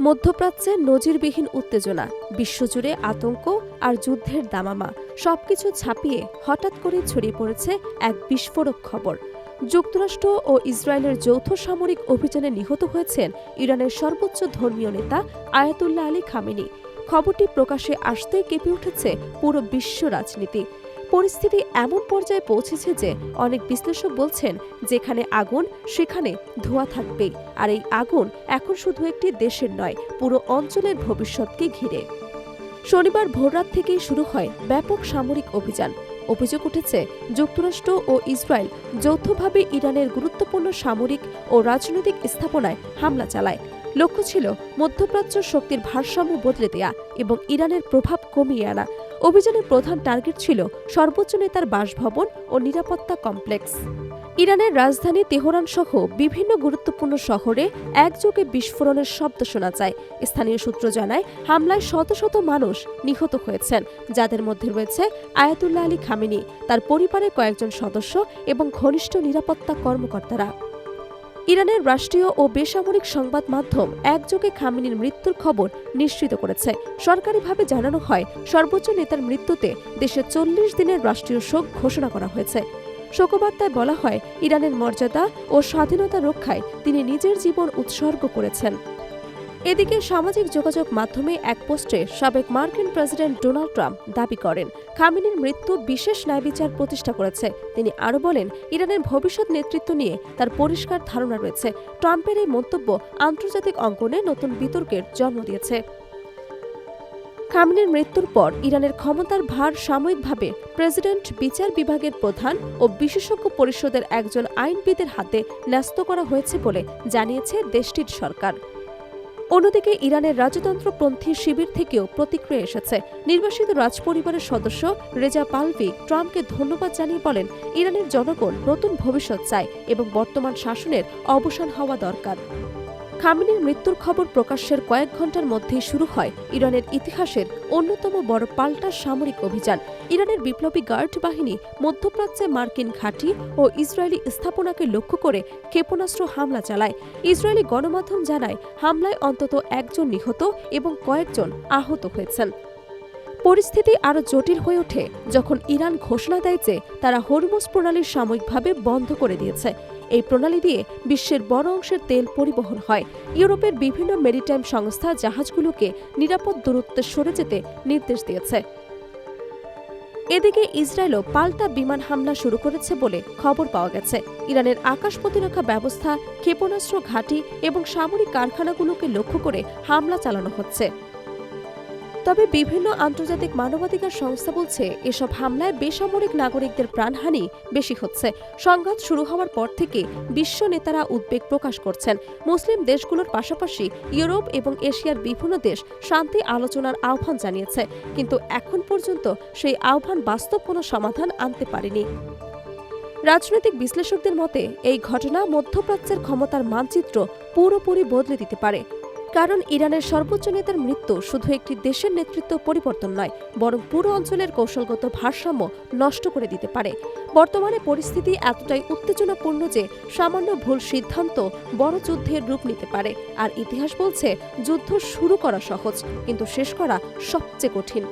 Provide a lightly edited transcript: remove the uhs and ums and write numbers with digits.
মধ্যপ্রাচ্যে নজিরবিহীন উত্তেজনা, বিশ্বজুড়ে আতঙ্ক আর যুদ্ধের দামামা সবকিছু ছাপিয়ে হঠাৎ করে ছড়িয়ে পড়েছে এক বিস্ফোরক খবর। যুক্তরাষ্ট্র ও ইসরায়েলের যৌথ সামরিক অভিযানে নিহত হয়েছেন ইরানের সর্বোচ্চ ধর্মীয় নেতা আয়াতুল্লাহ আলী খামেনি। খবরটি প্রকাশ্যে আসতেই কেঁপে উঠেছে পুরো বিশ্ব রাজনীতি। পরিস্থিতি এমন পর্যায়ে পৌঁছেছে যে অনেক বিশ্লেষক বলছেন, যেখানে আগুন সেখানে ধোঁয়া থাকবেই। আর এই আগুন এখন শুধু একটি দেশের নয়, পুরো অঞ্চলের ভবিষ্যৎকে ঘিরে। শনিবার ভোররাত থেকেই শুরু হয় ব্যাপক সামরিক অভিযান। অভিযোগ উঠেছে, যুক্তরাষ্ট্র ও ইসরায়েল যৌথভাবে ইরানের গুরুত্বপূর্ণ সামরিক ও রাজনৈতিক স্থাপনায় হামলা চালায়। লক্ষ্য ছিল মধ্যপ্রাচ্য শক্তির ভারসাম্য বদলে দেয়া এবং ইরানের প্রভাব কমিয়ে আনা। অভিযানের প্রধান টার্গেট ছিল সর্বোচ্চ নেতার বাসভবন ও নিরাপত্তা কমপ্লেক্স। ইরানের রাজধানী তেহরান সহ বিভিন্ন গুরুত্বপূর্ণ শহরে একযোগে বিস্ফোরণের শব্দ শোনা যায়। স্থানীয় সূত্র জানায়, হামলায় শত শত মানুষ নিহত হয়েছেন, যাদের মধ্যে রয়েছে আয়াতুল্লাহ আলী খামেনি, তার পরিবারের কয়েকজন সদস্য এবং ঘনিষ্ঠ নিরাপত্তা কর্মকর্তারা। ইরানের রাষ্ট্রীয় ও বেসামরিক সংবাদ মাধ্যম একযোগে খামেনির মৃত্যুর খবর নিশ্চিত করেছে। সরকারিভাবে জানানো হয়, সর্বোচ্চ নেতার মৃত্যুতে দেশে 40 দিনের রাষ্ট্রীয় শোক ঘোষণা করা হয়েছে। শোকবার্তায় বলা হয়, ইরানের মর্যাদা ও স্বাধীনতা রক্ষায় তিনি নিজের জীবন উৎসর্গ করেছেন। এদিকে সামাজিক যোগাযোগ মাধ্যমে এক পোস্টে সাবেক মার্কিন প্রেসিডেন্ট ডোনাল্ড ট্রাম্প দাবি করেন, খামেনির মৃত্যু বিশেষ ন্যায়বিচার প্রতিষ্ঠা করেছে। তিনি আরও বলেন, ইরানের ভবিষ্যৎ নেতৃত্ব নিয়ে তার পরিষ্কার ধারণা রয়েছে। ট্রাম্পের এই মন্তব্য আন্তর্জাতিক অঙ্গনে নতুন বিতর্কের জন্ম দিয়েছে। খামেনির মৃত্যুর পর ইরানের ক্ষমতার ভার সাময়িকভাবে প্রেসিডেন্ট, বিচার বিভাগের প্রধান ও বিশেষজ্ঞ পরিষদের একজন আইনবিদের হাতে ন্যস্ত করা হয়েছে বলে জানিয়েছে দেশটির সরকার। অন্যদিকে ইরানের রাজতন্ত্রপন্থী শিবির থেকেও প্রতিক্রিয়া এসেছে। নির্বাসিত রাজপরিবারের সদস্য রেজা পাহলভি ট্রাম্পকে ধন্যবাদ জানিয়ে বলেন, ইরানের জনগণ নতুন ভবিষ্যৎ চায় এবং বর্তমান শাসনের অবসান হওয়া দরকার। খামেনির মৃত্যুর খবর প্রকাশের কয়েক ঘণ্টার মধ্যেই শুরু হয় ইরানের ইতিহাসের অন্যতম বড় পাল্টা সামরিক অভিযান। ইরানের বিপ্লবী গার্ড বাহিনী মধ্যপ্রাচ্যে মার্কিন ঘাঁটি ও ইসরায়েলি স্থাপনাকে লক্ষ্য করে ক্ষেপণাস্ত্র হামলা চালায়। ইসরায়েলি গণমাধ্যম জানায়, হামলায় অন্তত একজন নিহত এবং কয়েকজন আহত হয়েছেন। পরিস্থিতি আরও জটিল হয়ে ওঠে যখন ইরান ঘোষণা দেয় যে তারা হরমুজ প্রণালী সাময়িকভাবে বন্ধ করে দিয়েছে। এই প্রণালী দিয়ে বিশ্বের বড় অংশের তেল পরিবহন হয়। ইউরোপের বিভিন্ন মেরিটাইম সংস্থা জাহাজগুলোকে নিরাপদ দূরত্বে সরে যেতে নির্দেশ দিয়েছে। এদিকে ইসরায়েলও পাল্টা বিমান হামলা শুরু করেছে বলে খবর পাওয়া গেছে। ইরানের আকাশ প্রতিরক্ষা ব্যবস্থা, ক্ষেপণাস্ত্র ঘাঁটি এবং সামরিক কারখানাগুলোকে লক্ষ্য করে হামলা চালানো হচ্ছে। তবে বিভিন্ন আন্তর্জাতিক মানবাধিকার সংস্থা বলছে, এসব হামলায় বেসামরিক নাগরিকদের প্রাণহানি বেশি হচ্ছে। সংঘাত শুরু হওয়ার পর থেকে বিশ্ব নেতারা উদ্বেগ প্রকাশ করছেন। মুসলিম দেশগুলোর পাশাপাশি ইউরোপ এবং এশিয়ার বিভিন্ন দেশ শান্তি আলোচনার আহ্বান জানিয়েছে, কিন্তু এখন পর্যন্ত সেই আহ্বান বাস্তব কোনো সমাধান আনতে পারেনি। রাজনৈতিক বিশ্লেষকদের মতে, এই ঘটনা মধ্যপ্রাচ্যের ক্ষমতার মানচিত্র পুরোপুরি বদলে দিতে পারে। কারণ ইরানের সর্বোচ্চ নেতার মৃত্যু শুধু একটি দেশের নেতৃত্ব পরিবর্তন নয়, বরং পুরো অঞ্চলের কৌশলগত ভারসাম্য নষ্ট করে দিতে পারে। বর্তমানে পরিস্থিতি এতটাই উত্তেজনাপূর্ণ যে সামান্য ভুল সিদ্ধান্ত বড় যুদ্ধের রূপ নিতে পারে। আর ইতিহাস বলছে, যুদ্ধ শুরু করা সহজ, কিন্তু শেষ করা সবচেয়ে কঠিন।